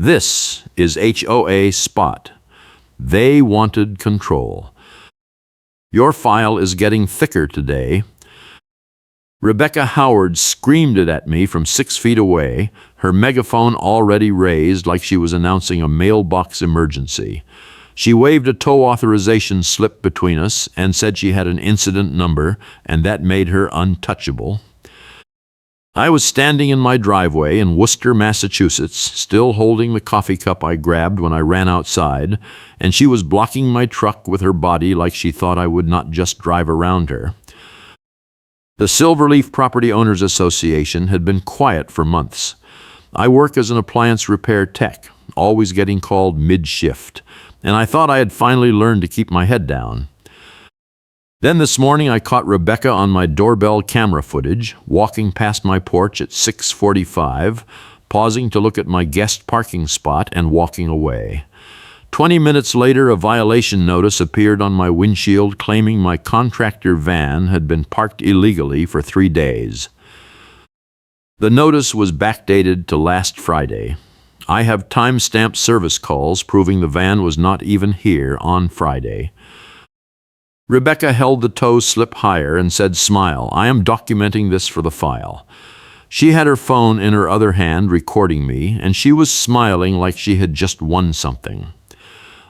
This is HOA Spot. They wanted control. Your file is getting thicker today. Rebecca Howard screamed it at me from 6 feet away, her megaphone already raised like she was announcing a mailbox emergency. She waved a tow authorization slip between us and said she had an incident number, and that made her untouchable. I was standing in my driveway in Worcester, Massachusetts, still holding the coffee cup I grabbed when I ran outside, and she was blocking my truck with her body like she thought I would not just drive around her. The Silverleaf Property Owners Association had been quiet for months. I work as an appliance repair tech, always getting called mid-shift, and I thought I had finally learned to keep my head down. Then this morning I caught Rebecca on my doorbell camera footage, walking past my porch at 6:45, pausing to look at my guest parking spot and walking away. 20 minutes later, a violation notice appeared on my windshield claiming my contractor van had been parked illegally for 3 days. The notice was backdated to last Friday. I have time-stamped service calls proving the van was not even here on Friday. Rebecca held the tow slip higher and said, "Smile, I am documenting this for the file." She had her phone in her other hand recording me, and she was smiling like she had just won something.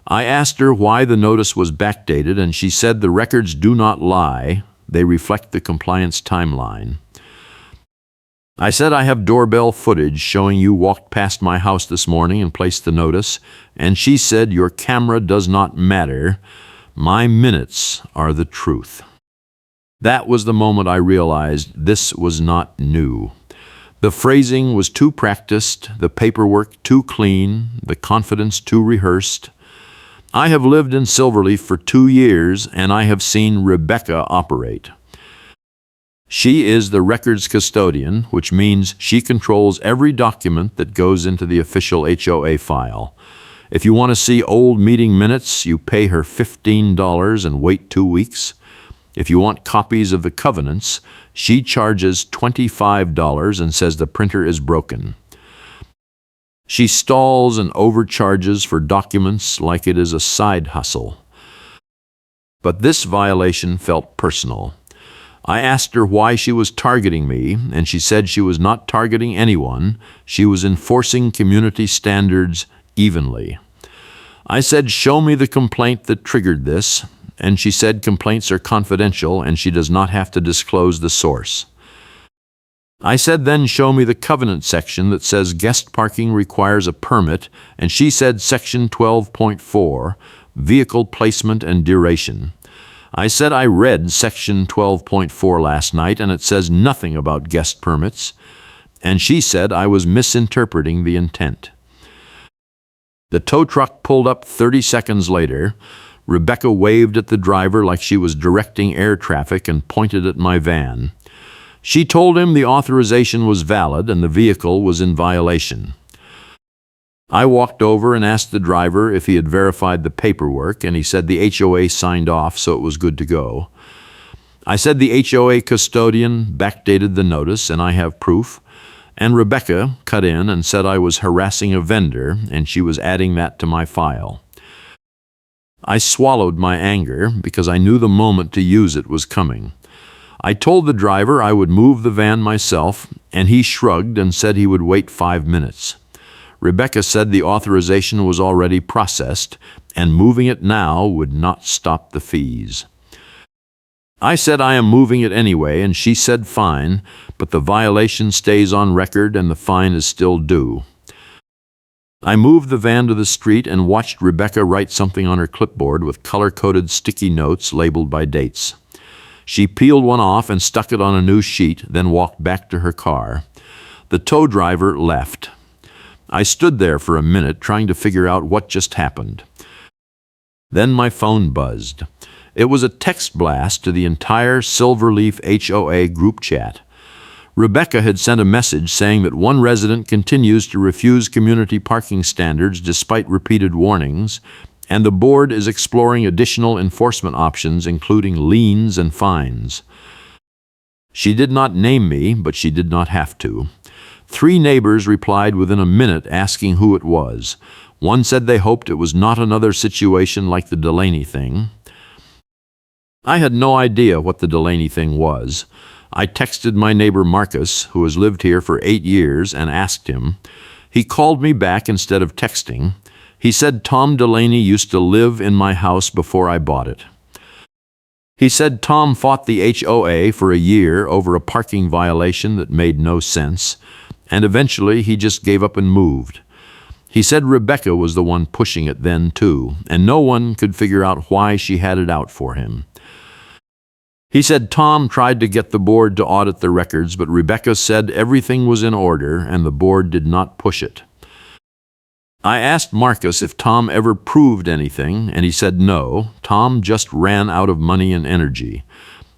I asked her why the notice was backdated, and she said the records do not lie. They reflect the compliance timeline. I said I have doorbell footage showing you walked past my house this morning and placed the notice, and she said your camera does not matter. My minutes are the truth. That was the moment I realized this was not new. The phrasing was too practiced, the paperwork too clean, the confidence too rehearsed. I have lived in Silverleaf for 2 years, and I have seen Rebecca operate. She is the records custodian, which means she controls every document that goes into the official HOA file. If you want to see old meeting minutes, you pay her $15 and wait 2 weeks. If you want copies of the covenants, she charges $25 and says the printer is broken. She stalls and overcharges for documents like it is a side hustle. But this violation felt personal. I asked her why she was targeting me, and she said she was not targeting anyone. She was enforcing community standards evenly. I said, "Show me the complaint that triggered this," and she said complaints are confidential and she does not have to disclose the source. I said, "Then show me the covenant section that says guest parking requires a permit," and she said section 12.4, vehicle placement and duration. I said I read section 12.4 last night and it says nothing about guest permits, and she said I was misinterpreting the intent. The tow truck pulled up 30 seconds later. Rebecca waved at the driver like she was directing air traffic and pointed at my van. She told him the authorization was valid and the vehicle was in violation. I walked over and asked the driver if he had verified the paperwork, and he said the HOA signed off, so it was good to go. I said the HOA custodian backdated the notice, and I have proof. And Rebecca cut in and said I was harassing a vendor, and she was adding that to my file. I swallowed my anger because I knew the moment to use it was coming. I told the driver I would move the van myself, and he shrugged and said he would wait 5 minutes. Rebecca said the authorization was already processed, and moving it now would not stop the fees. I said I am moving it anyway, and she said fine, but the violation stays on record and the fine is still due. I moved the van to the street and watched Rebecca write something on her clipboard with color-coded sticky notes labeled by dates. She peeled one off and stuck it on a new sheet, then walked back to her car. The tow driver left. I stood there for a minute trying to figure out what just happened. Then my phone buzzed. It was a text blast to the entire Silverleaf HOA group chat. Rebecca had sent a message saying that one resident continues to refuse community parking standards despite repeated warnings, and the board is exploring additional enforcement options, including liens and fines. She did not name me, but she did not have to. 3 neighbors replied within a minute asking who it was. One said they hoped it was not another situation like the Delaney thing. I had no idea what the Delaney thing was. I texted my neighbor Marcus, who has lived here for 8 years, and asked him. He called me back instead of texting. He said Tom Delaney used to live in my house before I bought it. He said Tom fought the HOA for a year over a parking violation that made no sense, and eventually he just gave up and moved. He said Rebecca was the one pushing it then, too, and no one could figure out why she had it out for him. He said Tom tried to get the board to audit the records, but Rebecca said everything was in order and the board did not push it. I asked Marcus if Tom ever proved anything, and he said no. Tom just ran out of money and energy.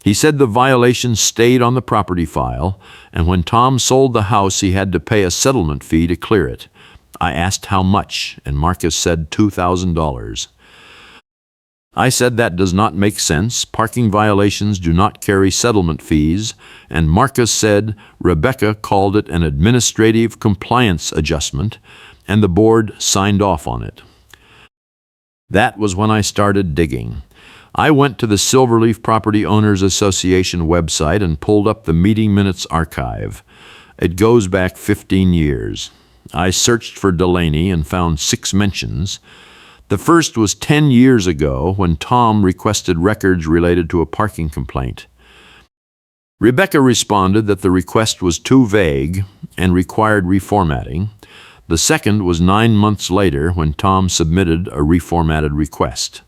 He said the violation stayed on the property file, and when Tom sold the house, he had to pay a settlement fee to clear it. I asked how much, and Marcus said $2,000. I said that does not make sense. Parking violations do not carry settlement fees, and Marcus said Rebecca called it an administrative compliance adjustment, and the board signed off on it. That was when I started digging. I went to the Silverleaf Property Owners Association website and pulled up the meeting minutes archive. It goes back 15 years. I searched for Delaney and found 6 mentions. The first was 10 years ago when Tom requested records related to a parking complaint. Rebecca responded that the request was too vague and required reformatting. The second was 9 months later when Tom submitted a reformatted request.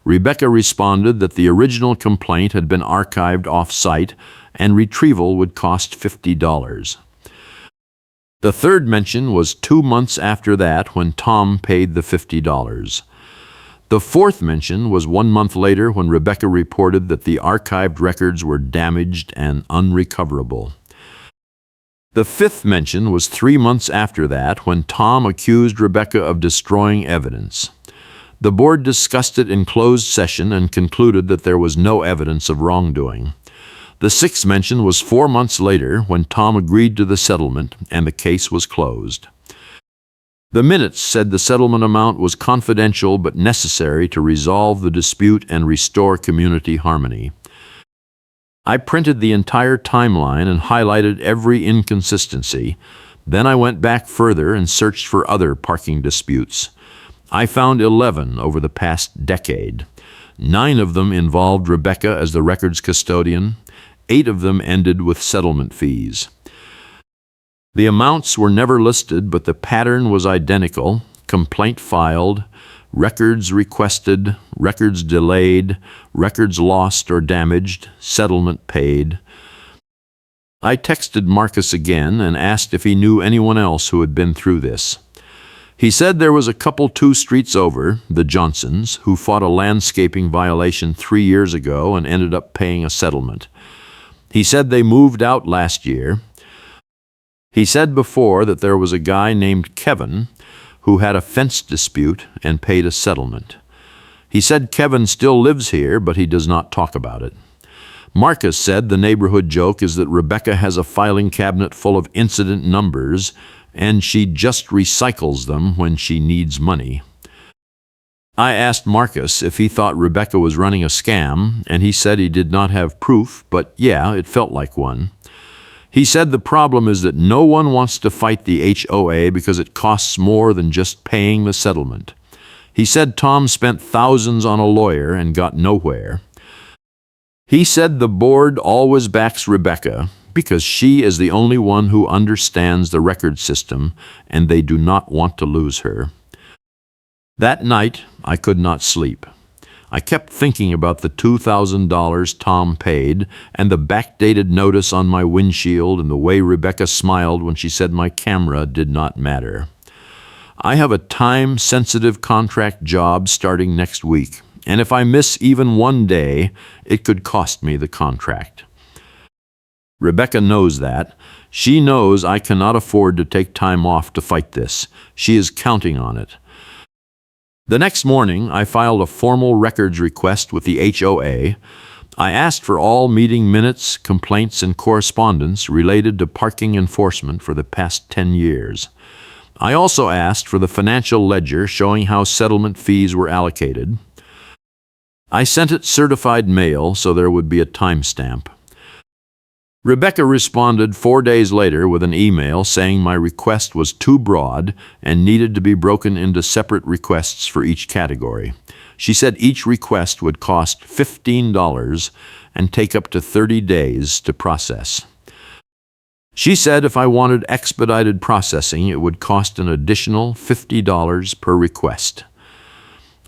Rebecca responded that the original complaint had been archived off-site and retrieval would cost $50. The third mention was 2 months after that when Tom paid the $50. The fourth mention was 1 month later when Rebecca reported that the archived records were damaged and unrecoverable. The fifth mention was 3 months after that when Tom accused Rebecca of destroying evidence. The board discussed it in closed session and concluded that there was no evidence of wrongdoing. The sixth mention was 4 months later when Tom agreed to the settlement and the case was closed. The minutes said the settlement amount was confidential but necessary to resolve the dispute and restore community harmony. I printed the entire timeline and highlighted every inconsistency. Then I went back further and searched for other parking disputes. I found 11 over the past decade. 9 of them involved Rebecca as the records custodian. 8 of them ended with settlement fees. The amounts were never listed, but the pattern was identical: complaint filed, records requested, records delayed, records lost or damaged, settlement paid. I texted Marcus again and asked if he knew anyone else who had been through this. He said there was a couple 2 streets over, the Johnsons, who fought a landscaping violation 3 years ago and ended up paying a settlement. He said they moved out last year. He said before that there was a guy named Kevin who had a fence dispute and paid a settlement. He said Kevin still lives here, but he does not talk about it. Marcus said the neighborhood joke is that Rebecca has a filing cabinet full of incident numbers and she just recycles them when she needs money. I asked Marcus if he thought Rebecca was running a scam, and he said he did not have proof, but yeah, it felt like one. He said the problem is that no one wants to fight the HOA because it costs more than just paying the settlement. He said Tom spent thousands on a lawyer and got nowhere. He said the board always backs Rebecca because she is the only one who understands the record system, and they do not want to lose her. That night, I could not sleep. I kept thinking about the $2,000 Tom paid and the backdated notice on my windshield and the way Rebecca smiled when she said my camera did not matter. I have a time-sensitive contract job starting next week, and if I miss even one day, it could cost me the contract. Rebecca knows that. She knows I cannot afford to take time off to fight this. She is counting on it. The next morning, I filed a formal records request with the HOA. I asked for all meeting minutes, complaints, and correspondence related to parking enforcement for the past 10 years. I also asked for the financial ledger showing how settlement fees were allocated. I sent it certified mail so there would be a timestamp. Rebecca responded 4 days later with an email saying my request was too broad and needed to be broken into separate requests for each category. She said each request would cost $15 and take up to 30 days to process. She said if I wanted expedited processing, it would cost an additional $50 per request.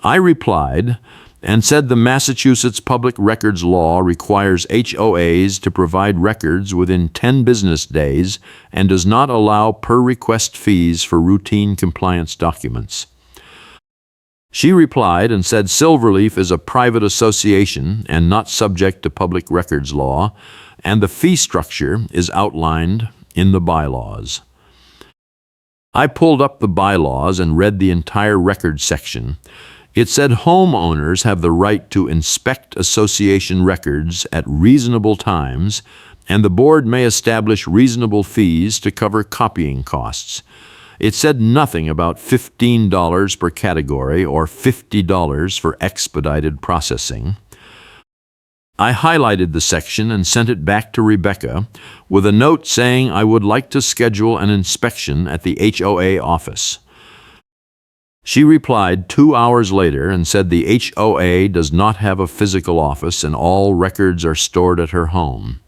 I replied and said the Massachusetts Public Records Law requires HOAs to provide records within 10 business days and does not allow per-request fees for routine compliance documents. She replied and said Silverleaf is a private association and not subject to public records law, and the fee structure is outlined in the bylaws. I pulled up the bylaws and read the entire record section. It said homeowners have the right to inspect association records at reasonable times, and the board may establish reasonable fees to cover copying costs. It said nothing about $15 per category or $50 for expedited processing. I highlighted the section and sent it back to Rebecca with a note saying I would like to schedule an inspection at the HOA office. She replied 2 hours later and said the HOA does not have a physical office and all records are stored at her home.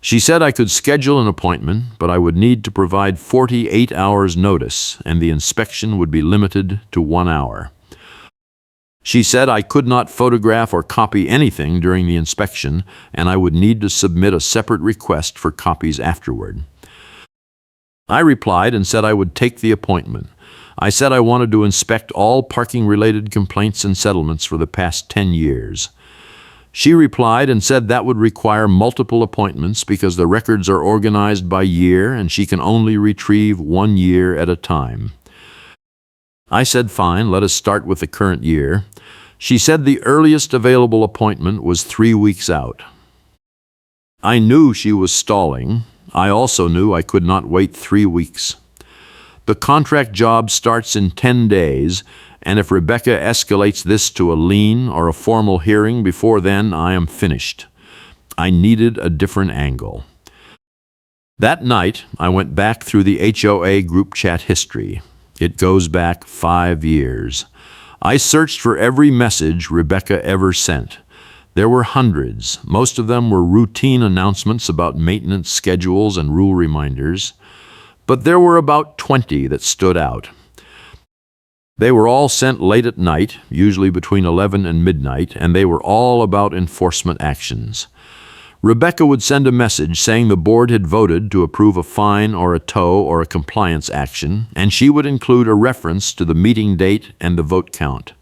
She said I could schedule an appointment, but I would need to provide 48 hours notice and the inspection would be limited to 1 hour. She said I could not photograph or copy anything during the inspection and I would need to submit a separate request for copies afterward. I replied and said I would take the appointment. I said I wanted to inspect all parking-related complaints and settlements for the past 10 years. She replied and said that would require multiple appointments because the records are organized by year and she can only retrieve 1 year at a time. I said fine, let us start with the current year. She said the earliest available appointment was 3 weeks out. I knew she was stalling. I also knew I could not wait 3 weeks. The contract job starts in 10 days, and if Rebecca escalates this to a lien or a formal hearing before then, I am finished. I needed a different angle. That night, I went back through the HOA group chat history. It goes back 5 years. I searched for every message Rebecca ever sent. There were hundreds. Most of them were routine announcements about maintenance schedules and rule reminders. But there were about 20 that stood out. They were all sent late at night, usually between 11 and midnight, and they were all about enforcement actions. Rebecca would send a message saying the board had voted to approve a fine or a tow or a compliance action, and she would include a reference to the meeting date and the vote count.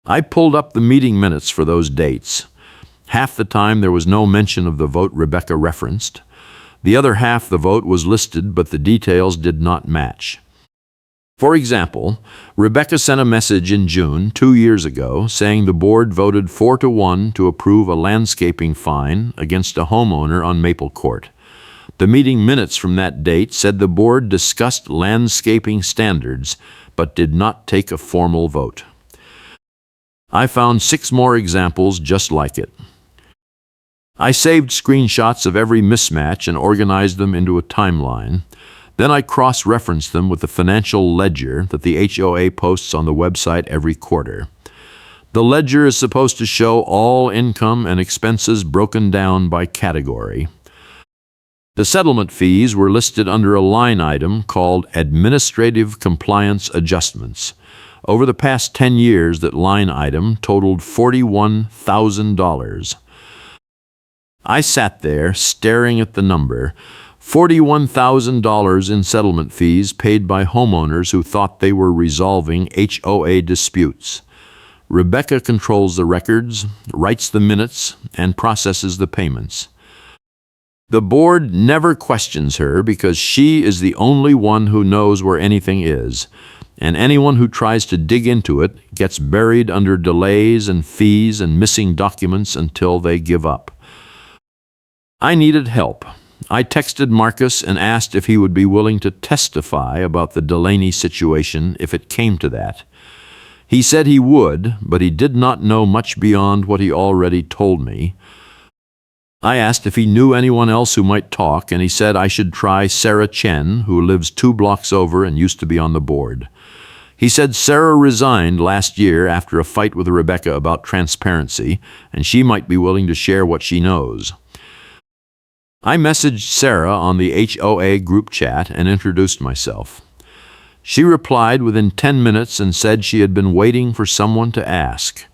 I pulled up the meeting minutes for those dates. Half the time there was no mention of the vote Rebecca referenced. The other half the vote was listed, but the details did not match. For example, Rebecca sent a message in June 2 years ago saying the board voted 4-1 to approve a landscaping fine against a homeowner on Maple Court. The meeting minutes from that date said the board discussed landscaping standards but did not take a formal vote. I found 6 more examples just like it. I saved screenshots of every mismatch and organized them into a timeline. Then I cross-referenced them with the financial ledger that the HOA posts on the website every quarter. The ledger is supposed to show all income and expenses broken down by category. The settlement fees were listed under a line item called Administrative Compliance Adjustments. Over the past 10 years, that line item totaled $41,000. I sat there staring at the number, $41,000 in settlement fees paid by homeowners who thought they were resolving HOA disputes. Rebecca controls the records, writes the minutes, and processes the payments. The board never questions her because she is the only one who knows where anything is, and anyone who tries to dig into it gets buried under delays and fees and missing documents until they give up. I needed help. I texted Marcus and asked if he would be willing to testify about the Delaney situation if it came to that. He said he would, but he did not know much beyond what he already told me. I asked if he knew anyone else who might talk, and he said I should try Sarah Chen, who lives 2 blocks over and used to be on the board. He said Sarah resigned last year after a fight with Rebecca about transparency, and she might be willing to share what she knows. I messaged Sarah on the HOA group chat and introduced myself. She replied within 10 minutes and said she had been waiting for someone to ask.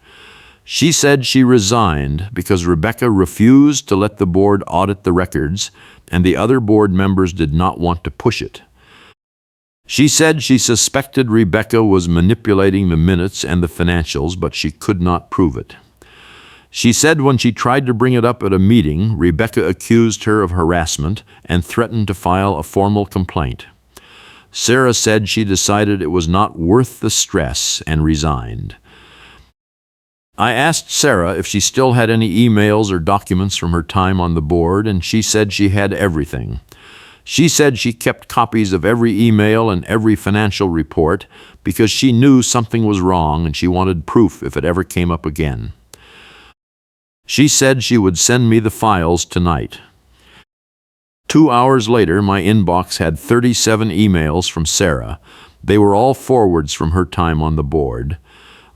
She said she resigned because Rebecca refused to let the board audit the records, and the other board members did not want to push it. She said she suspected Rebecca was manipulating the minutes and the financials, but she could not prove it. She said when she tried to bring it up at a meeting, Rebecca accused her of harassment and threatened to file a formal complaint. Sarah said she decided it was not worth the stress and resigned. I asked Sarah if she still had any emails or documents from her time on the board, and she said she had everything. She said she kept copies of every email and every financial report because she knew something was wrong and she wanted proof if it ever came up again. She said she would send me the files tonight. 2 hours later, my inbox had 37 emails from Sarah. They were all forwards from her time on the board.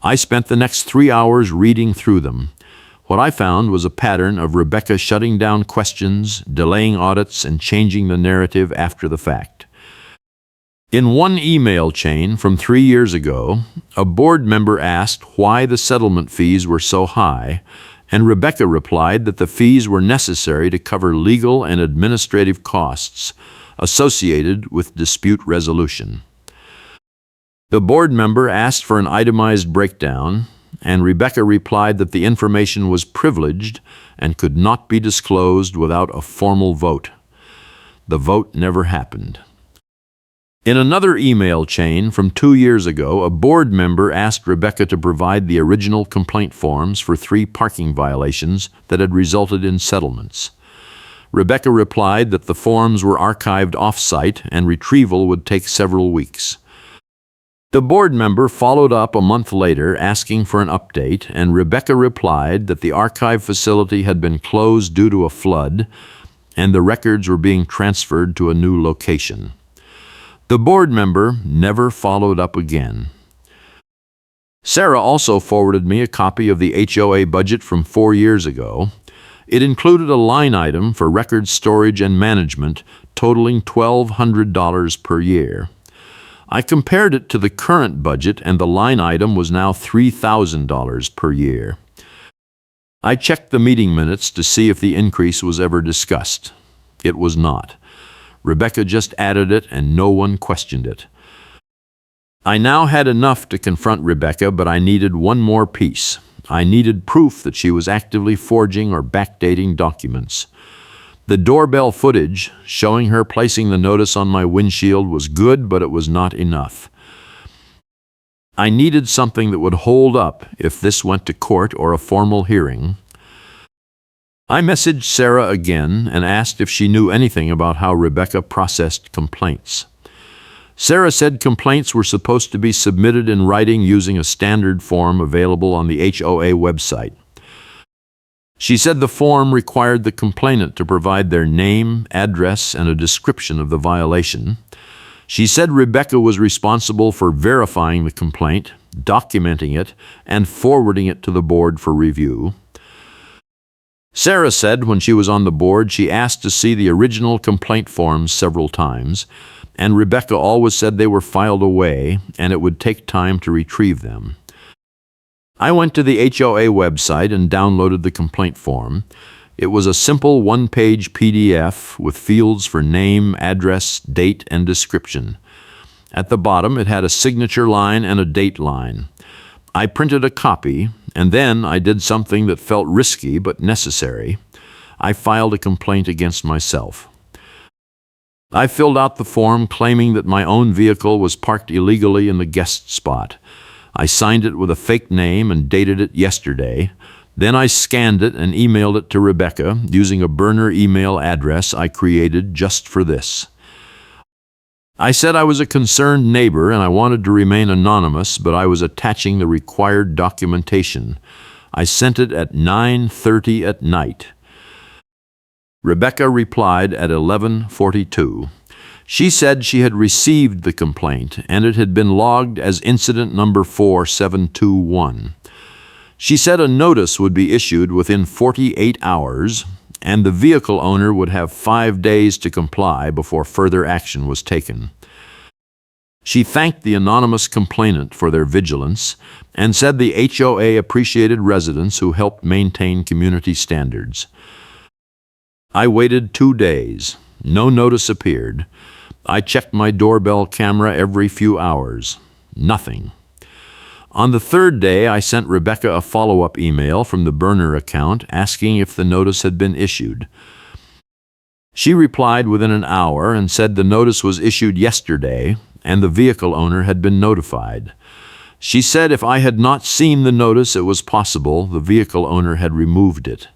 I spent the next 3 hours reading through them. What I found was a pattern of Rebecca shutting down questions, delaying audits, and changing the narrative after the fact. In one email chain from 3 years ago, a board member asked why the settlement fees were so high, and Rebecca replied that the fees were necessary to cover legal and administrative costs associated with dispute resolution. The board member asked for an itemized breakdown, and Rebecca replied that the information was privileged and could not be disclosed without a formal vote. The vote never happened. In another email chain from 2 years ago, a board member asked Rebecca to provide the original complaint forms for 3 parking violations that had resulted in settlements. Rebecca replied that the forms were archived off-site and retrieval would take several weeks. The board member followed up a month later asking for an update, and Rebecca replied that the archive facility had been closed due to a flood and the records were being transferred to a new location. The board member never followed up again. Sarah also forwarded me a copy of the HOA budget from 4 years ago. It included a line item for record storage and management totaling $1,200 per year. I compared it to the current budget, and the line item was now $3,000 per year. I checked the meeting minutes to see if the increase was ever discussed. It was not. Rebecca just added it, and no one questioned it. I now had enough to confront Rebecca, but I needed one more piece. I needed proof that she was actively forging or backdating documents. The doorbell footage showing her placing the notice on my windshield was good, but it was not enough. I needed something that would hold up if this went to court or a formal hearing. I messaged Sarah again and asked if she knew anything about how Rebecca processed complaints. Sarah said complaints were supposed to be submitted in writing using a standard form available on the HOA website. She said the form required the complainant to provide their name, address, and a description of the violation. She said Rebecca was responsible for verifying the complaint, documenting it, and forwarding it to the board for review. Sarah said when she was on the board, she asked to see the original complaint forms several times, and Rebecca always said they were filed away and it would take time to retrieve them. I went to the HOA website and downloaded the complaint form. It was a simple one-page PDF with fields for name, address, date, and description. At the bottom, it had a signature line and a date line. I printed a copy, and then I did something that felt risky but necessary. I filed a complaint against myself. I filled out the form claiming that my own vehicle was parked illegally in the guest spot. I signed it with a fake name and dated it yesterday. Then I scanned it and emailed it to Rebecca using a burner email address I created just for this. I said I was a concerned neighbor and I wanted to remain anonymous, but I was attaching the required documentation. I sent it at 9:30 at night. Rebecca replied at 11:42. She said she had received the complaint and it had been logged as incident number 4721. She said a notice would be issued within 48 hours and the vehicle owner would have 5 days to comply before further action was taken. She thanked the anonymous complainant for their vigilance and said the HOA appreciated residents who helped maintain community standards. I waited 2 days. No notice appeared. I checked my doorbell camera every few hours. Nothing. On the third day, I sent Rebecca a follow-up email from the burner account asking if the notice had been issued. She replied within an hour and said the notice was issued yesterday and the vehicle owner had been notified. She said if I had not seen the notice, it was possible the vehicle owner had removed it.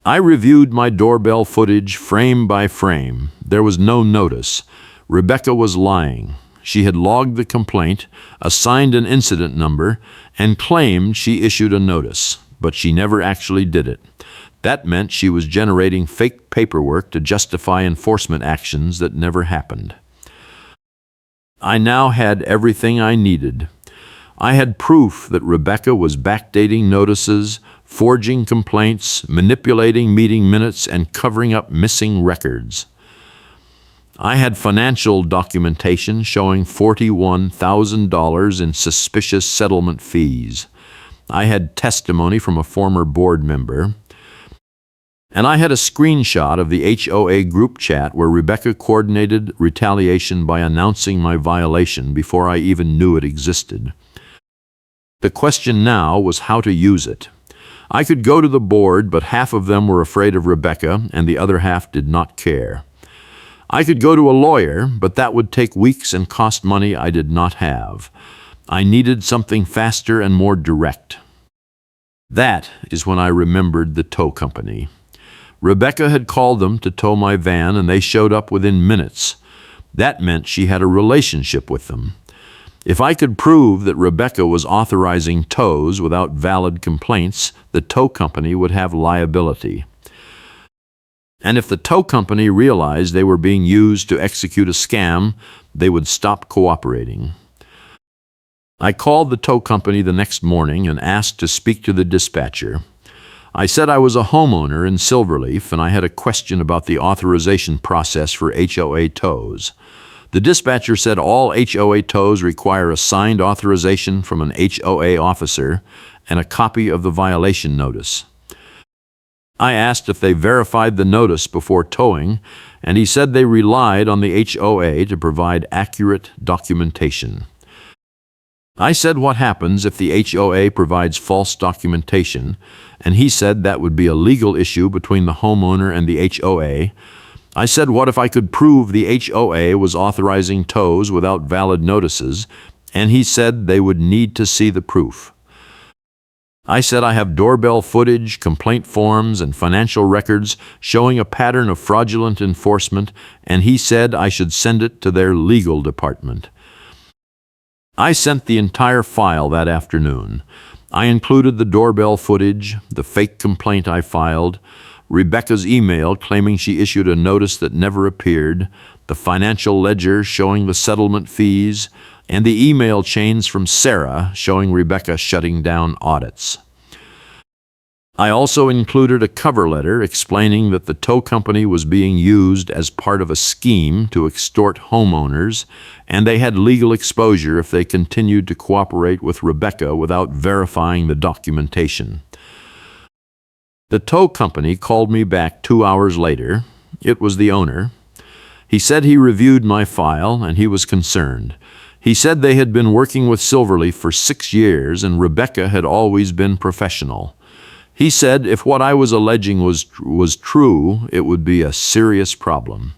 I reviewed my doorbell footage frame by frame. There was no notice. Rebecca was lying. She had logged the complaint, assigned an incident number, and claimed she issued a notice, but she never actually did it. That meant she was generating fake paperwork to justify enforcement actions that never happened. I now had everything I needed. I had proof that Rebecca was backdating notices, forging complaints, manipulating meeting minutes, and covering up missing records. I had financial documentation showing $41,000 in suspicious settlement fees. I had testimony from a former board member. And I had a screenshot of the HOA group chat where Rebecca coordinated retaliation by announcing my violation before I even knew it existed. The question now was how to use it. I could go to the board, but half of them were afraid of Rebecca and the other half did not care. I could go to a lawyer, but that would take weeks and cost money I did not have. I needed something faster and more direct. That is when I remembered the tow company. Rebecca had called them to tow my van and they showed up within minutes. That meant she had a relationship with them. If I could prove that Rebecca was authorizing tows without valid complaints, the tow company would have liability. And if the tow company realized they were being used to execute a scam, they would stop cooperating. I called the tow company the next morning and asked to speak to the dispatcher. I said I was a homeowner in Silverleaf and I had a question about the authorization process for HOA tows. The dispatcher said all HOA tows require a signed authorization from an HOA officer and a copy of the violation notice. I asked if they verified the notice before towing, and he said they relied on the HOA to provide accurate documentation. I said what happens if the HOA provides false documentation, and he said that would be a legal issue between the homeowner and the HOA. I said what if I could prove the HOA was authorizing tows without valid notices, and he said they would need to see the proof. I said I have doorbell footage, complaint forms, and financial records showing a pattern of fraudulent enforcement, and he said I should send it to their legal department. I sent the entire file that afternoon. I included the doorbell footage, the fake complaint I filed, Rebecca's email claiming she issued a notice that never appeared, the financial ledger showing the settlement fees, and the email chains from Sarah showing Rebecca shutting down audits. I also included a cover letter explaining that the tow company was being used as part of a scheme to extort homeowners, and they had legal exposure if they continued to cooperate with Rebecca without verifying the documentation. The tow company called me back 2 hours later. It was the owner. He said he reviewed my file and he was concerned. He said they had been working with Silverleaf for 6 years and Rebecca had always been professional. He said if what I was alleging was true, it would be a serious problem.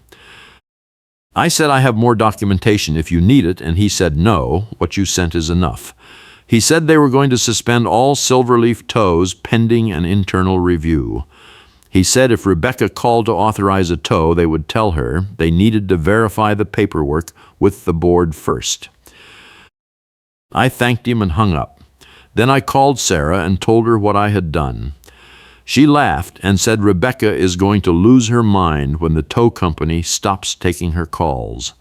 I said I have more documentation if you need it, and he said no, what you sent is enough. He said they were going to suspend all Silverleaf tows pending an internal review. He said if Rebecca called to authorize a tow, they would tell her they needed to verify the paperwork with the board first. I thanked him and hung up. Then I called Sarah and told her what I had done. She laughed and said Rebecca is going to lose her mind when the tow company stops taking her calls.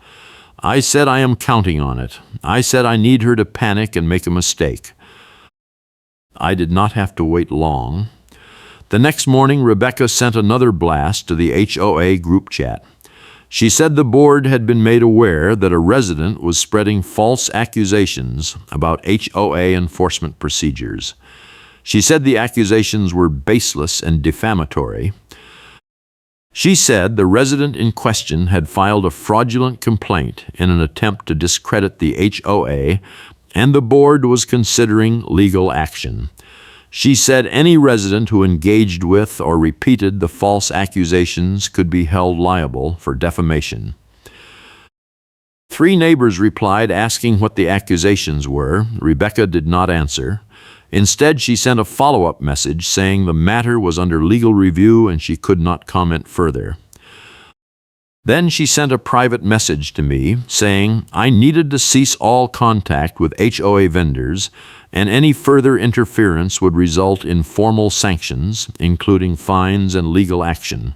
I said I am counting on it. I said I need her to panic and make a mistake. I did not have to wait long. The next morning, Rebecca sent another blast to the HOA group chat. She said the board had been made aware that a resident was spreading false accusations about HOA enforcement procedures. She said the accusations were baseless and defamatory. She said the resident in question had filed a fraudulent complaint in an attempt to discredit the HOA, and the board was considering legal action. She said any resident who engaged with or repeated the false accusations could be held liable for defamation. 3 neighbors replied asking what the accusations were. Rebecca did not answer. Instead, she sent a follow-up message saying the matter was under legal review and she could not comment further. Then she sent a private message to me saying I needed to cease all contact with HOA vendors and any further interference would result in formal sanctions, including fines and legal action.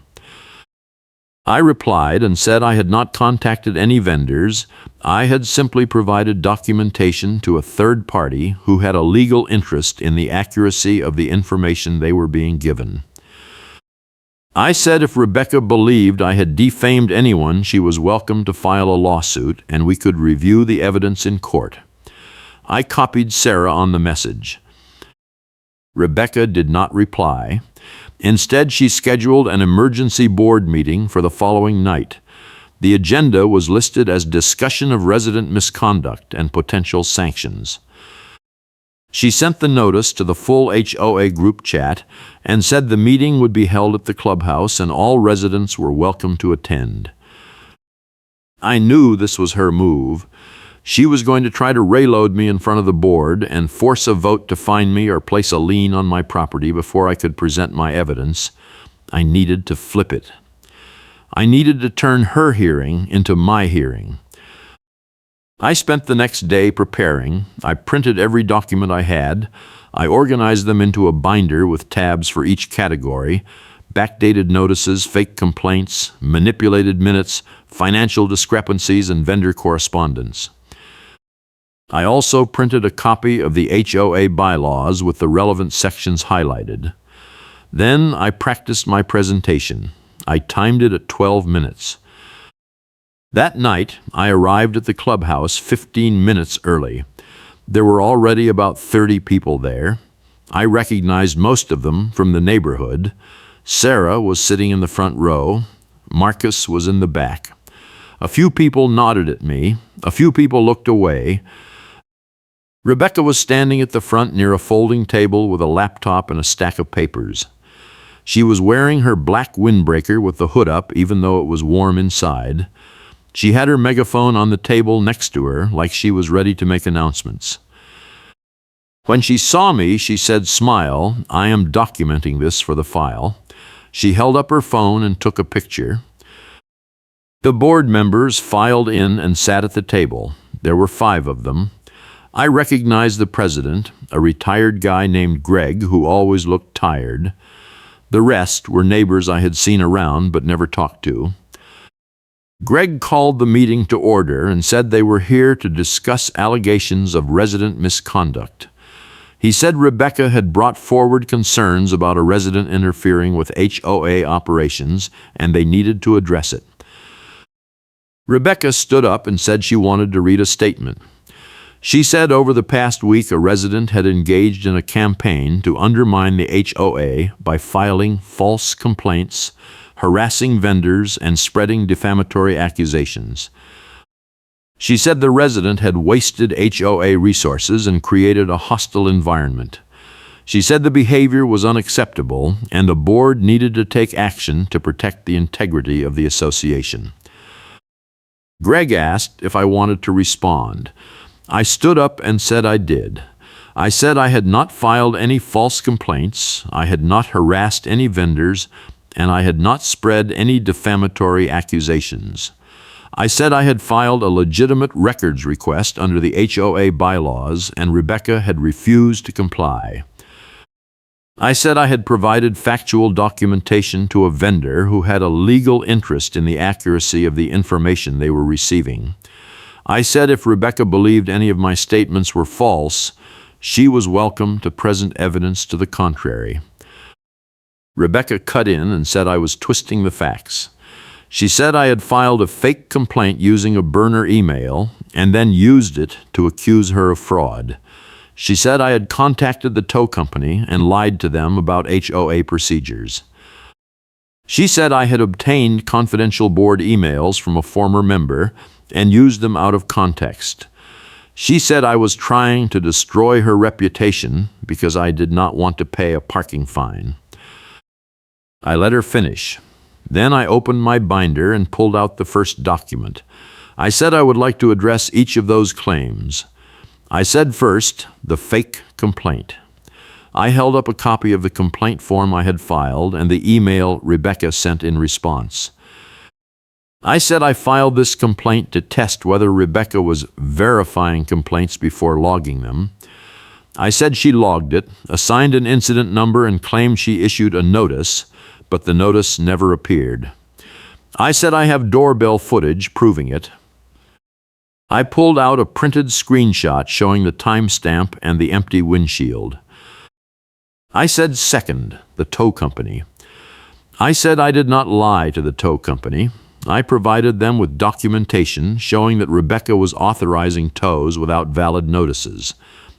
I replied and said I had not contacted any vendors. I had simply provided documentation to a third party who had a legal interest in the accuracy of the information they were being given. I said if Rebecca believed I had defamed anyone, she was welcome to file a lawsuit and we could review the evidence in court. I copied Sarah on the message. Rebecca did not reply. Instead, she scheduled an emergency board meeting for the following night. The agenda was listed as discussion of resident misconduct and potential sanctions. She sent the notice to the full HOA group chat and said the meeting would be held at the clubhouse and all residents were welcome to attend. I knew this was her move. She was going to try to rayload me in front of the board and force a vote to fine me or place a lien on my property before I could present my evidence. I needed to flip it. I needed to turn her hearing into my hearing. I spent the next day preparing. I printed every document I had. I organized them into a binder with tabs for each category: backdated notices, fake complaints, manipulated minutes, financial discrepancies, and vendor correspondence. I also printed a copy of the HOA bylaws with the relevant sections highlighted. Then I practiced my presentation. I timed it at 12 minutes. That night, I arrived at the clubhouse 15 minutes early. There were already about 30 people there. I recognized most of them from the neighborhood. Sarah was sitting in the front row. Marcus was in the back. A few people nodded at me. A few people looked away. Rebecca was standing at the front near a folding table with a laptop and a stack of papers. She was wearing her black windbreaker with the hood up, even though it was warm inside. She had her megaphone on the table next to her, like she was ready to make announcements. When she saw me, she said, "Smile, I am documenting this for the file." She held up her phone and took a picture. The board members filed in and sat at the table. There were 5 of them. I recognized the president, a retired guy named Greg who always looked tired. The rest were neighbors I had seen around but never talked to. Greg called the meeting to order and said they were here to discuss allegations of resident misconduct. He said Rebecca had brought forward concerns about a resident interfering with HOA operations and they needed to address it. Rebecca stood up and said she wanted to read a statement. She said over the past week a resident had engaged in a campaign to undermine the HOA by filing false complaints, harassing vendors, and spreading defamatory accusations. She said the resident had wasted HOA resources and created a hostile environment. She said the behavior was unacceptable and the board needed to take action to protect the integrity of the association. Greg asked if I wanted to respond. I stood up and said I did. I said I had not filed any false complaints, I had not harassed any vendors, and I had not spread any defamatory accusations. I said I had filed a legitimate records request under the HOA bylaws, and Rebecca had refused to comply. I said I had provided factual documentation to a vendor who had a legal interest in the accuracy of the information they were receiving. I said if Rebecca believed any of my statements were false, she was welcome to present evidence to the contrary. Rebecca cut in and said I was twisting the facts. She said I had filed a fake complaint using a burner email and then used it to accuse her of fraud. She said I had contacted the tow company and lied to them about HOA procedures. She said I had obtained confidential board emails from a former member and used them out of context. She said I was trying to destroy her reputation because I did not want to pay a parking fine. I let her finish. Then I opened my binder and pulled out the first document. I said I would like to address each of those claims. I said first, the fake complaint. I held up a copy of the complaint form I had filed and the email Rebecca sent in response. I said I filed this complaint to test whether Rebecca was verifying complaints before logging them. I said she logged it, assigned an incident number, and claimed she issued a notice, but the notice never appeared. I said I have doorbell footage proving it. I pulled out a printed screenshot showing the timestamp and the empty windshield. I said second, the tow company. I said I did not lie to the tow company. I provided them with documentation showing that Rebecca was authorizing tows without valid notices.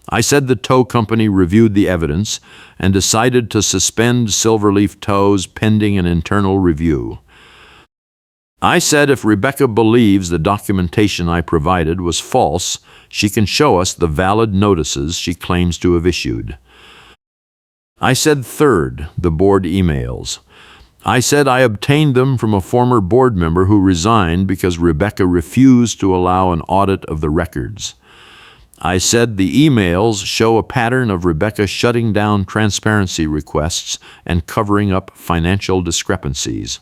I said the tow company reviewed the evidence and decided to suspend Silverleaf tows pending an internal review. I said if Rebecca believes the documentation I provided was false, she can show us the valid notices she claims to have issued. I said third, the board emails. I said I obtained them from a former board member who resigned because Rebecca refused to allow an audit of the records. I said the emails show a pattern of Rebecca shutting down transparency requests and covering up financial discrepancies.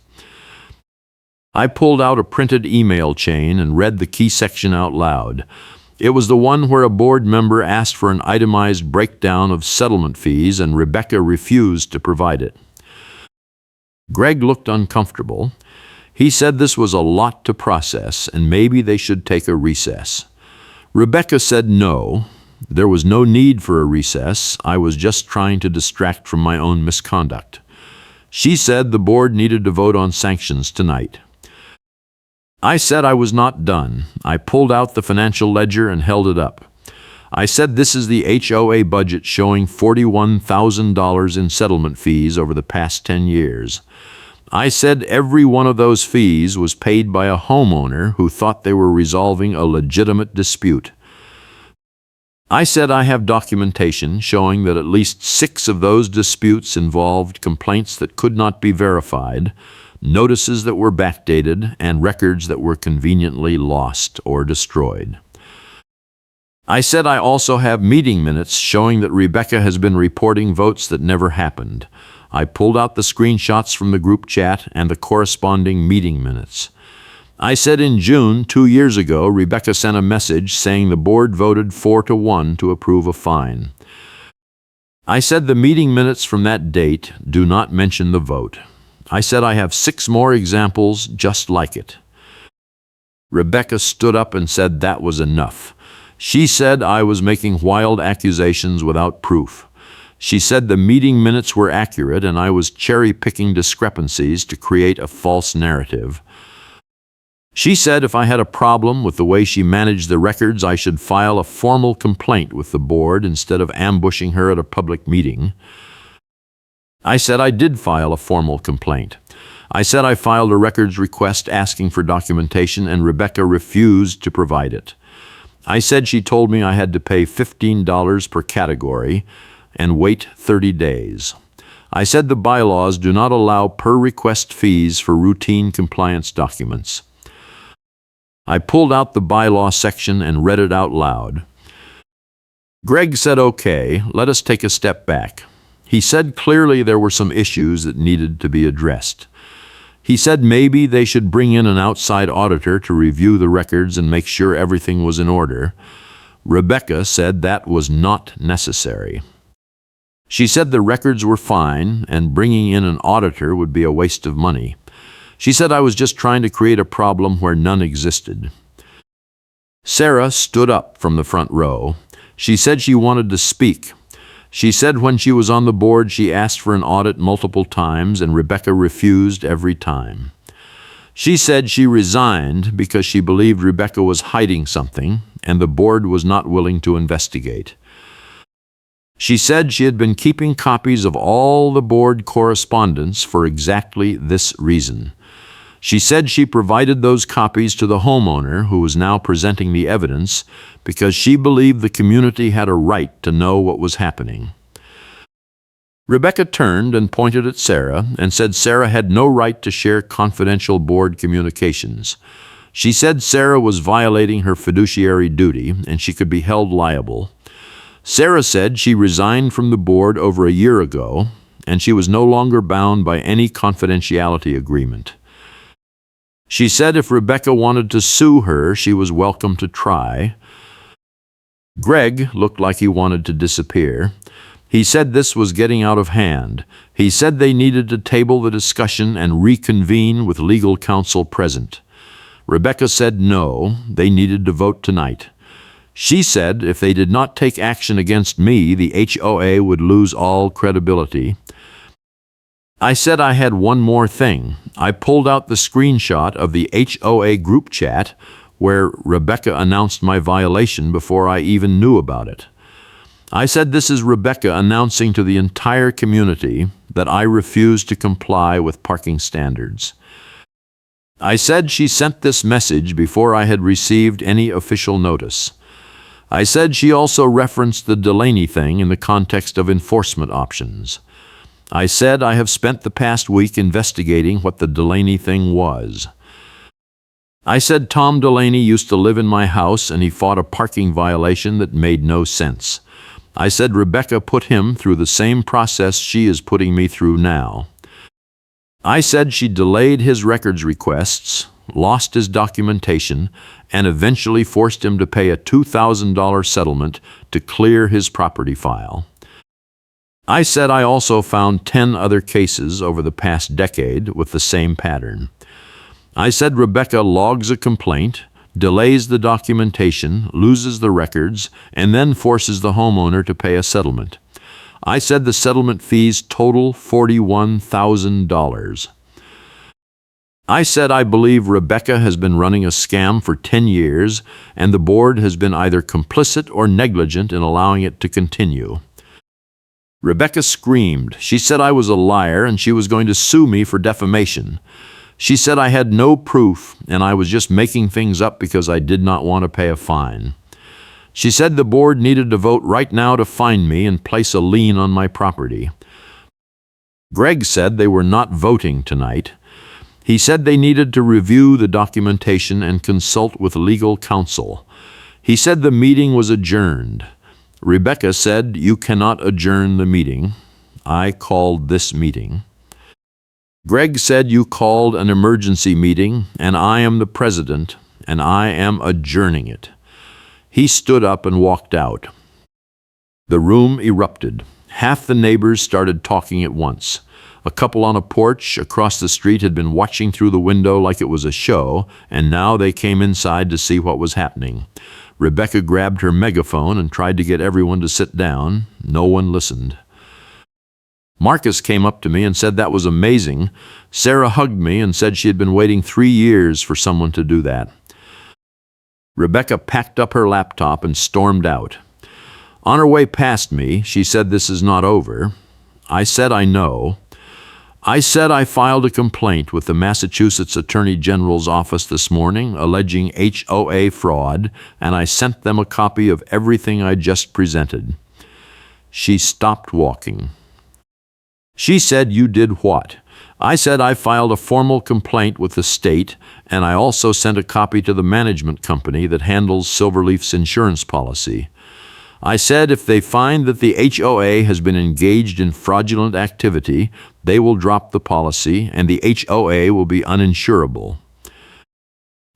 I pulled out a printed email chain and read the key section out loud. It was the one where a board member asked for an itemized breakdown of settlement fees and Rebecca refused to provide it. Greg looked uncomfortable. He said this was a lot to process and maybe they should take a recess. Rebecca said no. There was no need for a recess. I was just trying to distract from my own misconduct. She said the board needed to vote on sanctions tonight. I said I was not done. I pulled out the financial ledger and held it up. I said this is the HOA budget showing $41,000 in settlement fees over the past 10 years. I said every one of those fees was paid by a homeowner who thought they were resolving a legitimate dispute. I said I have documentation showing that at least 6 of those disputes involved complaints that could not be verified, notices that were backdated, and records that were conveniently lost or destroyed. I said I also have meeting minutes showing that Rebecca has been reporting votes that never happened. I pulled out the screenshots from the group chat and the corresponding meeting minutes. I said in June 2 years ago, Rebecca sent a message saying the board voted 4-1 to approve a fine. I said the meeting minutes from that date do not mention the vote. I said I have 6 more examples just like it. Rebecca stood up and said that was enough. She said I was making wild accusations without proof. She said the meeting minutes were accurate and I was cherry-picking discrepancies to create a false narrative. She said if I had a problem with the way she managed the records, I should file a formal complaint with the board instead of ambushing her at a public meeting. I said I did file a formal complaint. I said I filed a records request asking for documentation and Rebecca refused to provide it. I said she told me I had to pay $15 per category and wait 30 days. I said the bylaws do not allow per request fees for routine compliance documents. I pulled out the bylaw section and read it out loud. Greg said, "Okay, let us take a step back." He said clearly there were some issues that needed to be addressed. He said maybe they should bring in an outside auditor to review the records and make sure everything was in order. Rebecca said that was not necessary. She said the records were fine and bringing in an auditor would be a waste of money. She said I was just trying to create a problem where none existed. Sarah stood up from the front row. She said she wanted to speak. She said when she was on the board she asked for an audit multiple times and Rebecca refused every time. She said she resigned because she believed Rebecca was hiding something and the board was not willing to investigate. She said she had been keeping copies of all the board correspondence for exactly this reason. She said she provided those copies to the homeowner who was now presenting the evidence because she believed the community had a right to know what was happening. Rebecca turned and pointed at Sarah and said Sarah had no right to share confidential board communications. She said Sarah was violating her fiduciary duty and she could be held liable. Sarah said she resigned from the board over a year ago and she was no longer bound by any confidentiality agreement. She said if Rebecca wanted to sue her, she was welcome to try. Greg looked like he wanted to disappear. He said this was getting out of hand. He said they needed to table the discussion and reconvene with legal counsel present. Rebecca said no, they needed to vote tonight. She said if they did not take action against me, the HOA would lose all credibility. I said I had one more thing. I pulled out the screenshot of the HOA group chat where Rebecca announced my violation before I even knew about it. I said this is Rebecca announcing to the entire community that I refuse to comply with parking standards. I said she sent this message before I had received any official notice. I said she also referenced the Delaney thing in the context of enforcement options. I said I have spent the past week investigating what the Delaney thing was. I said Tom Delaney used to live in my house and he fought a parking violation that made no sense. I said Rebecca put him through the same process she is putting me through now. I said she delayed his records requests, lost his documentation, and eventually forced him to pay a $2,000 settlement to clear his property file. I said I also found 10 other cases over the past decade with the same pattern. I said Rebecca logs a complaint, delays the documentation, loses the records, and then forces the homeowner to pay a settlement. I said the settlement fees total $41,000. I said I believe Rebecca has been running a scam for 10 years and the board has been either complicit or negligent in allowing it to continue. Rebecca screamed. She said I was a liar and she was going to sue me for defamation. She said I had no proof and I was just making things up because I did not want to pay a fine. She said the board needed to vote right now to fine me and place a lien on my property. Greg said they were not voting tonight. He said they needed to review the documentation and consult with legal counsel. He said the meeting was adjourned. Rebecca said, "You cannot adjourn the meeting." I called this meeting. Greg said, "You called an emergency meeting, and I am the president, and I am adjourning it." He stood up and walked out. The room erupted. Half the neighbors started talking at once. A couple on a porch across the street had been watching through the window like it was a show, and now they came inside to see what was happening. Rebecca grabbed her megaphone and tried to get everyone to sit down. No one listened. Marcus came up to me and said that was amazing. Sarah hugged me and said she had been waiting 3 years for someone to do that. Rebecca packed up her laptop and stormed out. On her way past me, she said this is not over. I said I know. I said I filed a complaint with the Massachusetts Attorney General's office this morning alleging HOA fraud, and I sent them a copy of everything I just presented. She stopped walking. She said, "You did what? I said I filed a formal complaint with the state, and I also sent a copy to the management company that handles Silverleaf's insurance policy. I said if they find that the HOA has been engaged in fraudulent activity, they will drop the policy and the HOA will be uninsurable.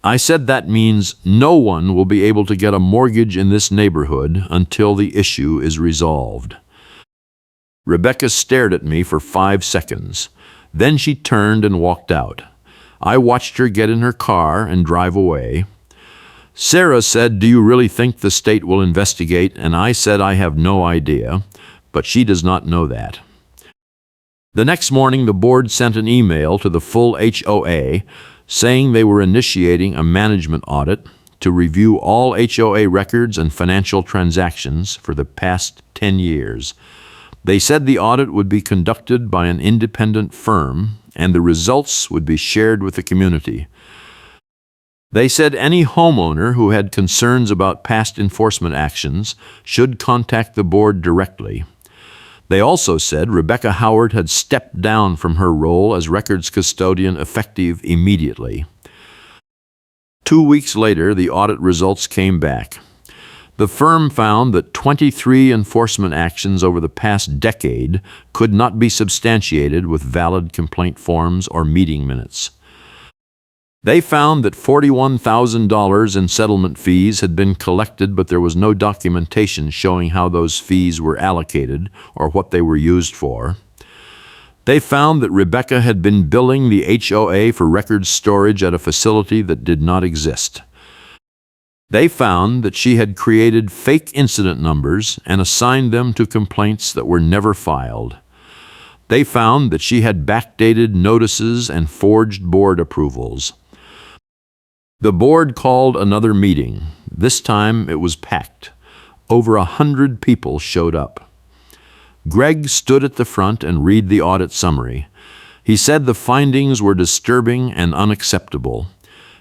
I said that means no one will be able to get a mortgage in this neighborhood until the issue is resolved. Rebecca stared at me for 5 seconds. Then she turned and walked out. I watched her get in her car and drive away. Sarah said, "Do you really think the state will investigate?" And I said, "I have no idea," but she does not know that. The next morning, the board sent an email to the full HOA saying they were initiating a management audit to review all HOA records and financial transactions for the past 10 years. They said the audit would be conducted by an independent firm and the results would be shared with the community. They said any homeowner who had concerns about past enforcement actions should contact the board directly. They also said Rebecca Howard had stepped down from her role as records custodian effective immediately. 2 weeks later, the audit results came back. The firm found that 23 enforcement actions over the past decade could not be substantiated with valid complaint forms or meeting minutes. They found that $41,000 in settlement fees had been collected, but there was no documentation showing how those fees were allocated or what they were used for. They found that Rebecca had been billing the HOA for records storage at a facility that did not exist. They found that she had created fake incident numbers and assigned them to complaints that were never filed. They found that she had backdated notices and forged board approvals. The board called another meeting. This time it was packed. Over 100 people showed up. Greg stood at the front and read the audit summary. He said the findings were disturbing and unacceptable.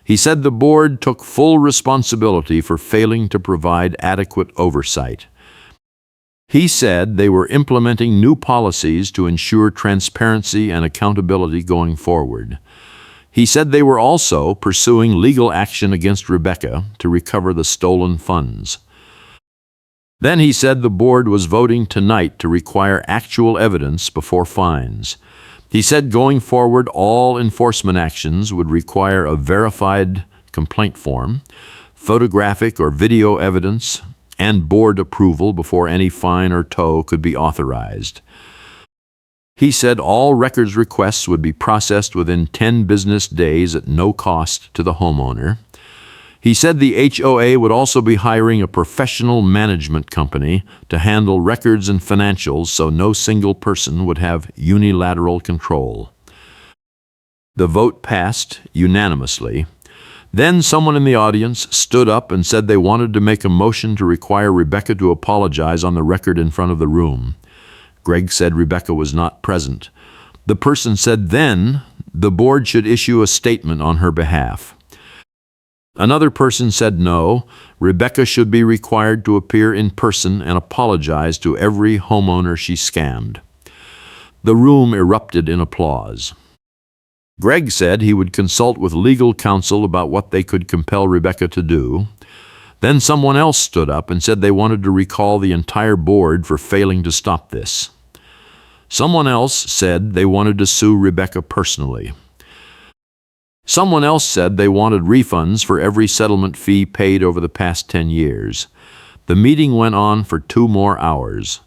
He said the board took full responsibility for failing to provide adequate oversight. He said they were implementing new policies to ensure transparency and accountability going forward. He said they were also pursuing legal action against Rebecca to recover the stolen funds. Then he said the board was voting tonight to require actual evidence before fines. He said going forward, all enforcement actions would require a verified complaint form, photographic or video evidence, and board approval before any fine or tow could be authorized. He said all records requests would be processed within 10 business days at no cost to the homeowner. He said the HOA would also be hiring a professional management company to handle records and financials so no single person would have unilateral control. The vote passed unanimously. Then someone in the audience stood up and said they wanted to make a motion to require Rebecca to apologize on the record in front of the room. Greg said Rebecca was not present. The person said then the board should issue a statement on her behalf. Another person said no, Rebecca should be required to appear in person and apologize to every homeowner she scammed. The room erupted in applause. Greg said he would consult with legal counsel about what they could compel Rebecca to do. Then someone else stood up and said they wanted to recall the entire board for failing to stop this. Someone else said they wanted to sue Rebecca personally. Someone else said they wanted refunds for every settlement fee paid over the past 10 years. The meeting went on for 2 more hours.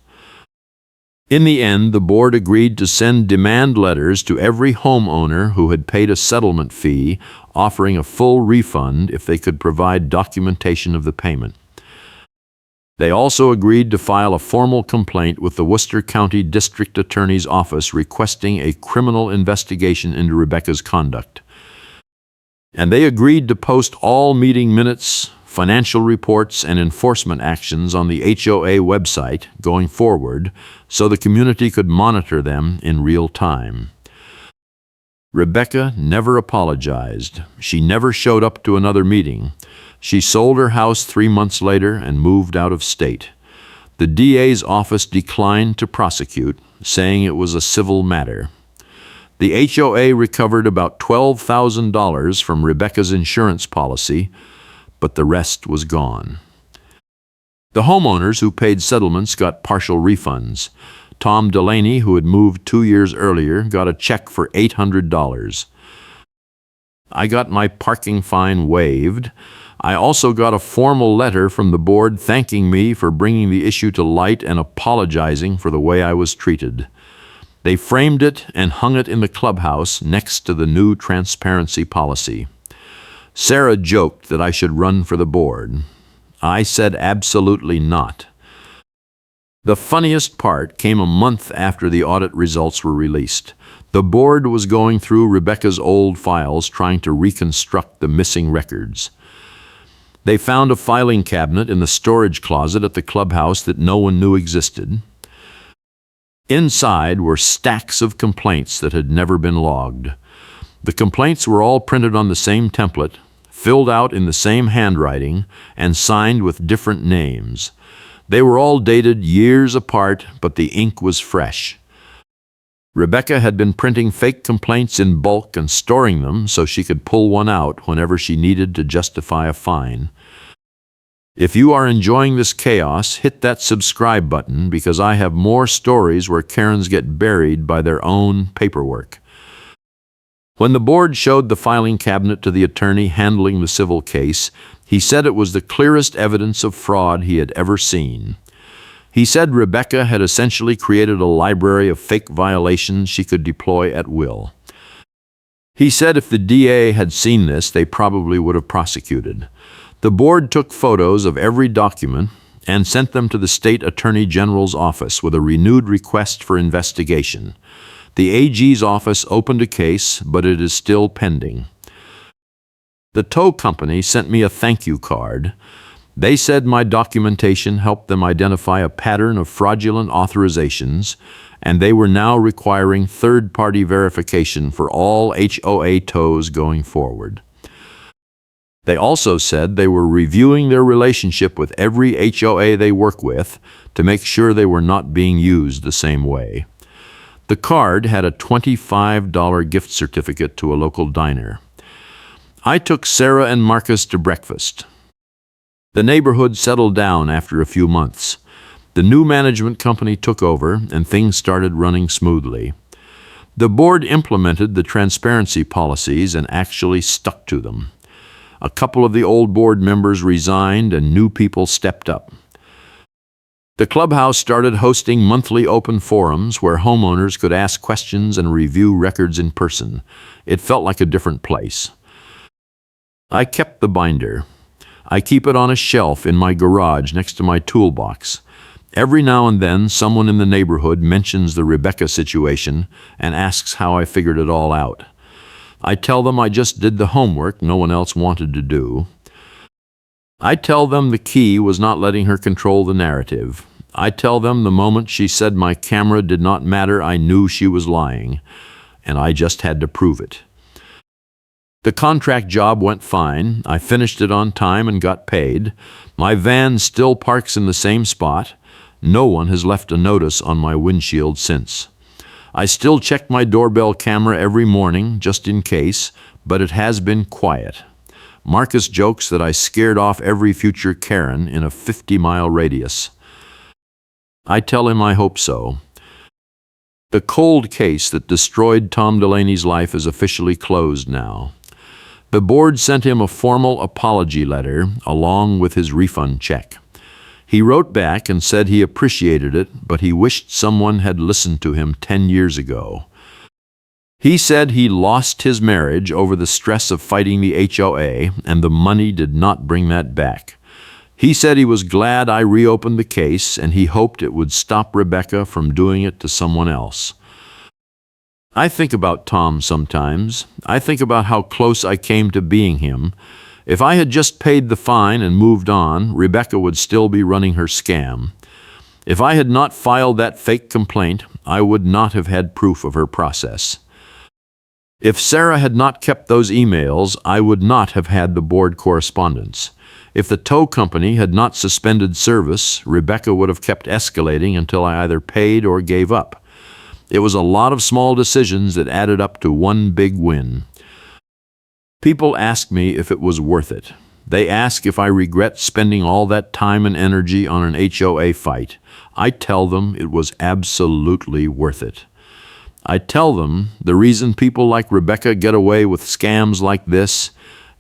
In the end, the board agreed to send demand letters to every homeowner who had paid a settlement fee, offering a full refund if they could provide documentation of the payment. They also agreed to file a formal complaint with the Worcester County District Attorney's Office requesting a criminal investigation into Rebecca's conduct. And they agreed to post all meeting minutes, financial reports, and enforcement actions on the HOA website going forward so the community could monitor them in real time. Rebecca never apologized. She never showed up to another meeting. She sold her house 3 months later and moved out of state. The DA's office declined to prosecute, saying it was a civil matter. The HOA recovered about $12,000 from Rebecca's insurance policy, but the rest was gone. The homeowners who paid settlements got partial refunds. Tom Delaney, who had moved 2 years earlier, got a check for $800. I got my parking fine waived. I also got a formal letter from the board thanking me for bringing the issue to light and apologizing for the way I was treated. They framed it and hung it in the clubhouse next to the new transparency policy. Sarah joked that I should run for the board. I said absolutely not. The funniest part came a month after the audit results were released. The board was going through Rebecca's old files trying to reconstruct the missing records. They found a filing cabinet in the storage closet at the clubhouse that no one knew existed. Inside were stacks of complaints that had never been logged. The complaints were all printed on the same template, filled out in the same handwriting, and signed with different names. They were all dated years apart, but the ink was fresh. Rebecca had been printing fake complaints in bulk and storing them so she could pull one out whenever she needed to justify a fine. If you are enjoying this chaos, hit that subscribe button because I have more stories where Karens get buried by their own paperwork. When the board showed the filing cabinet to the attorney handling the civil case, he said it was the clearest evidence of fraud he had ever seen. He said Rebecca had essentially created a library of fake violations she could deploy at will. He said if the DA had seen this, they probably would have prosecuted. The board took photos of every document and sent them to the state attorney general's office with a renewed request for investigation. The AG's office opened a case, but it is still pending. The tow company sent me a thank you card. They said my documentation helped them identify a pattern of fraudulent authorizations, and they were now requiring third-party verification for all HOA tows going forward. They also said they were reviewing their relationship with every HOA they work with to make sure they were not being used the same way. The card had a $25 gift certificate to a local diner. I took Sarah and Marcus to breakfast. The neighborhood settled down after a few months. The new management company took over and things started running smoothly. The board implemented the transparency policies and actually stuck to them. A couple of the old board members resigned and new people stepped up. The clubhouse started hosting monthly open forums where homeowners could ask questions and review records in person. It felt like a different place. I kept the binder. I keep it on a shelf in my garage next to my toolbox. Every now and then, someone in the neighborhood mentions the Rebecca situation and asks how I figured it all out. I tell them I just did the homework no one else wanted to do. I tell them the key was not letting her control the narrative. I tell them the moment she said my camera did not matter, I knew she was lying, and I just had to prove it. The contract job went fine. I finished it on time and got paid. My van still parks in the same spot. No one has left a notice on my windshield since. I still check my doorbell camera every morning, just in case, but it has been quiet. Marcus jokes that I scared off every future Karen in a 50-mile radius. I tell him I hope so. The cold case that destroyed Tom Delaney's life is officially closed now. The board sent him a formal apology letter along with his refund check. He wrote back and said he appreciated it, but he wished someone had listened to him 10 years ago. He said he lost his marriage over the stress of fighting the HOA, and the money did not bring that back. He said he was glad I reopened the case, and he hoped it would stop Rebecca from doing it to someone else. I think about Tom sometimes. I think about how close I came to being him. If I had just paid the fine and moved on, Rebecca would still be running her scam. If I had not filed that fake complaint, I would not have had proof of her process. If Sarah had not kept those emails, I would not have had the board correspondence. If the tow company had not suspended service, Rebecca would have kept escalating until I either paid or gave up. It was a lot of small decisions that added up to one big win. People ask me if it was worth it. They ask if I regret spending all that time and energy on an HOA fight. I tell them it was absolutely worth it. I tell them the reason people like Rebecca get away with scams like this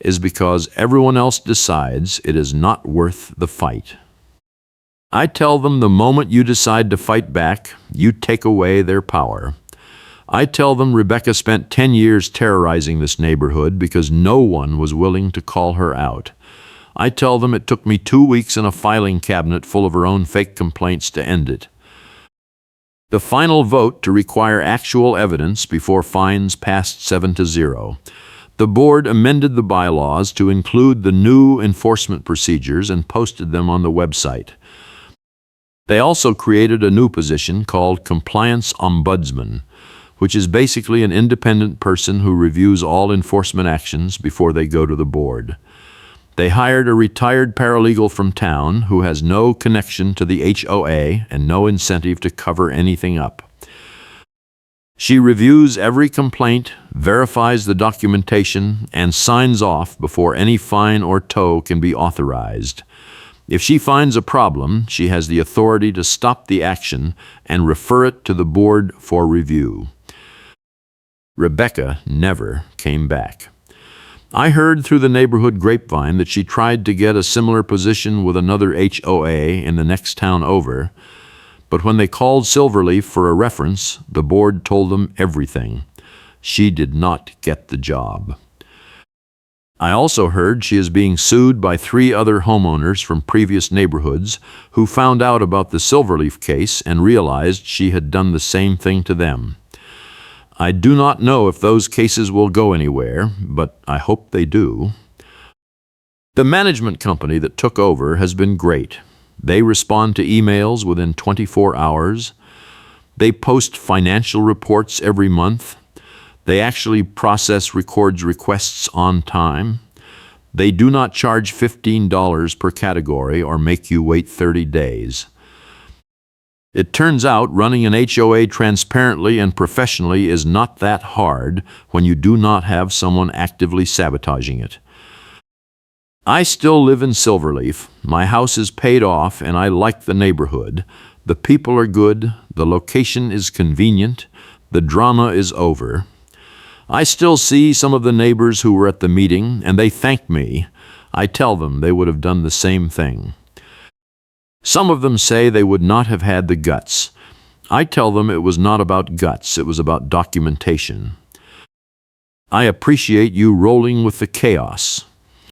is because everyone else decides it is not worth the fight. I tell them the moment you decide to fight back, you take away their power. I tell them Rebecca spent 10 years terrorizing this neighborhood because no one was willing to call her out. I tell them it took me 2 weeks in a filing cabinet full of her own fake complaints to end it. The final vote to require actual evidence before fines passed 7-0. The board amended the bylaws to include the new enforcement procedures and posted them on the website. They also created a new position called Compliance Ombudsman, which is basically an independent person who reviews all enforcement actions before they go to the board. They hired a retired paralegal from town who has no connection to the HOA and no incentive to cover anything up. She reviews every complaint, verifies the documentation, and signs off before any fine or tow can be authorized. If she finds a problem, she has the authority to stop the action and refer it to the board for review. Rebecca never came back. I heard through the neighborhood grapevine that she tried to get a similar position with another HOA in the next town over, but when they called Silverleaf for a reference, the board told them everything. She did not get the job. I also heard she is being sued by 3 other homeowners from previous neighborhoods who found out about the Silverleaf case and realized she had done the same thing to them. I do not know if those cases will go anywhere, but I hope they do. The management company that took over has been great. They respond to emails within 24 hours. They post financial reports every month. They actually process records requests on time. They do not charge $15 per category or make you wait 30 days. It turns out running an HOA transparently and professionally is not that hard when you do not have someone actively sabotaging it. I still live in Silverleaf. My house is paid off and I like the neighborhood. The people are good, the location is convenient, the drama is over. I still see some of the neighbors who were at the meeting and they thank me. I tell them they would have done the same thing. Some of them say they would not have had the guts. I tell them it was not about guts, it was about documentation. I appreciate you rolling with the chaos.